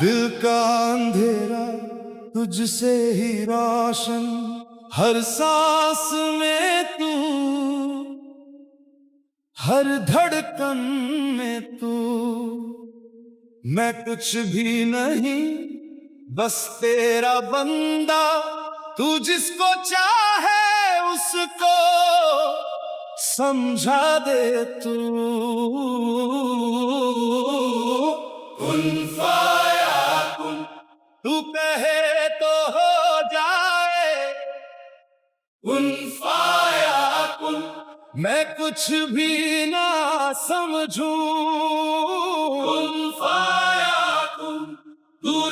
दिल का अंधेरा तुझसे ही रोशन, हर सांस में तू, हर धड़कन में तू। मैं कुछ भी नहीं, बस तेरा बंदा। तू जिसको चाहे उसको समझा दे तू। कुन फाया कुन, तू कहे तो हो जाए। कुन फाया कुन, मैं कुछ भी ना समझूं। कुन फाया कुन, तू